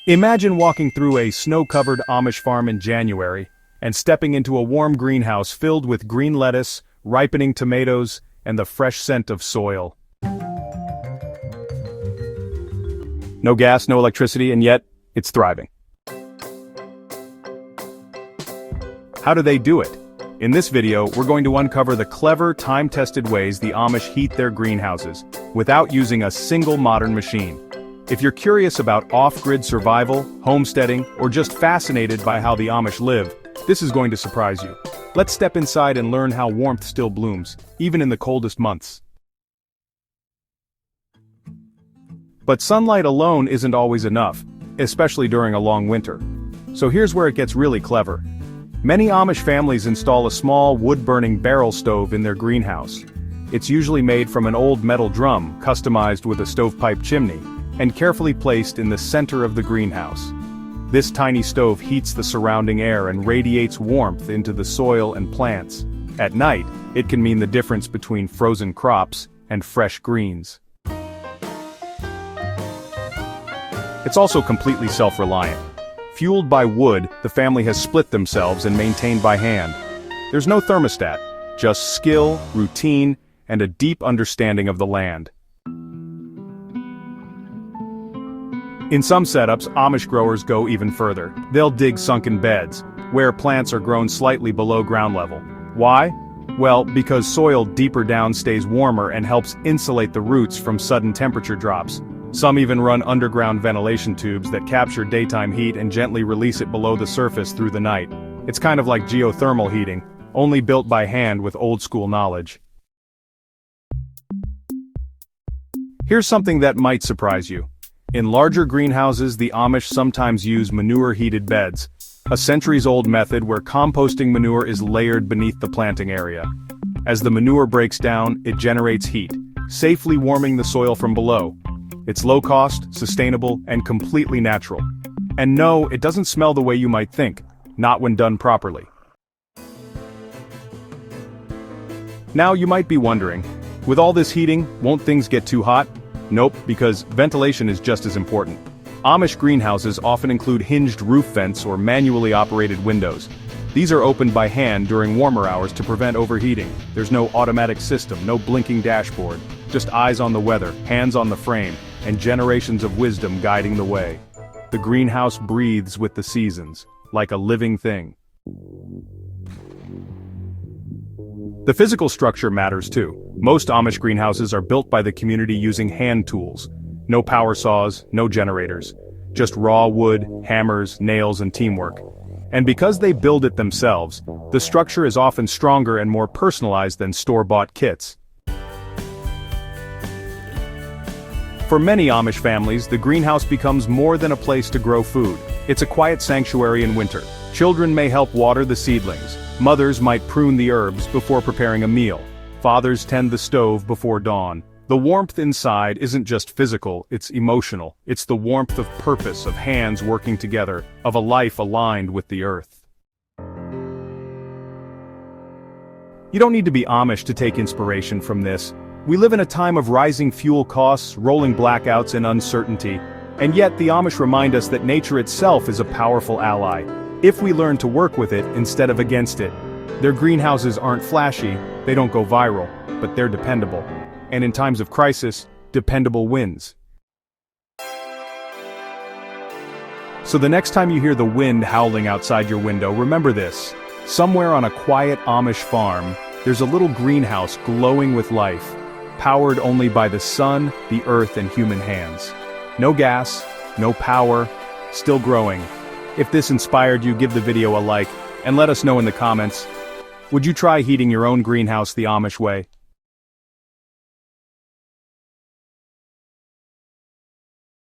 Imagine walking through a snow-covered Amish farm in January and stepping into a warm greenhouse filled with green lettuce, ripening tomatoes, and the fresh scent of soil. No gas, no electricity, and yet, it's thriving. How do they do it? In this video, we're going to uncover the clever, time-tested ways the Amish heat their greenhouses, without using a single modern machine. If you're curious about off-grid survival, homesteading, or just fascinated by how the Amish live, this is going to surprise you. Let's step inside and learn how warmth still blooms, even in the coldest months. But sunlight alone isn't always enough, especially during a long winter. So here's where it gets really clever. Many Amish families install a small wood-burning barrel stove in their greenhouse. It's usually made from an old metal drum, customized with a stovepipe chimney, and carefully placed in the center of the greenhouse. This tiny stove heats the surrounding air and radiates warmth into the soil and plants. At night, it can mean the difference between frozen crops and fresh greens. It's also completely self-reliant. Fueled by wood, the family has split themselves and maintained by hand. There's no thermostat, just skill, routine, and a deep understanding of the land. In some setups, Amish growers go even further. They'll dig sunken beds, where plants are grown slightly below ground level. Why? Well, because soil deeper down stays warmer and helps insulate the roots from sudden temperature drops. Some even run underground ventilation tubes that capture daytime heat and gently release it below the surface through the night. It's kind of like geothermal heating, only built by hand with old-school knowledge. Here's something that might surprise you. In larger greenhouses, the Amish sometimes use manure-heated beds, a centuries-old method where composting manure is layered beneath the planting area. As the manure breaks down, it generates heat, safely warming the soil from below. It's low-cost, sustainable, and completely natural. And no, it doesn't smell the way you might think, not when done properly. Now you might be wondering, with all this heating, won't things get too hot? Nope, because ventilation is just as important. Amish greenhouses often include hinged roof vents or manually operated windows. These are opened by hand during warmer hours to prevent overheating. There's no automatic system, no blinking dashboard, just eyes on the weather, hands on the frame, and generations of wisdom guiding the way. The greenhouse breathes with the seasons, like a living thing. The physical structure matters too. Most Amish greenhouses are built by the community using hand tools. No power saws, no generators. Just raw wood, hammers, nails, and teamwork. And because they build it themselves, the structure is often stronger and more personalized than store-bought kits. For many Amish families, the greenhouse becomes more than a place to grow food. It's a quiet sanctuary in winter. Children may help water the seedlings. Mothers might prune the herbs before preparing a meal. Fathers tend the stove before dawn. The warmth inside isn't just physical, it's emotional. It's the warmth of purpose, of hands working together, of a life aligned with the earth. You don't need to be Amish to take inspiration from this. We live in a time of rising fuel costs, rolling blackouts, and uncertainty. And yet the Amish remind us that nature itself is a powerful ally, if we learn to work with it instead of against it. Their greenhouses aren't flashy, they don't go viral, but they're dependable. And in times of crisis, dependable wins. So the next time you hear the wind howling outside your window, remember this. Somewhere on a quiet Amish farm, there's a little greenhouse glowing with life, powered only by the sun, the earth, and human hands. No gas, no power, still growing. If this inspired you, give the video a like, and let us know in the comments. Would you try heating your own greenhouse the Amish way?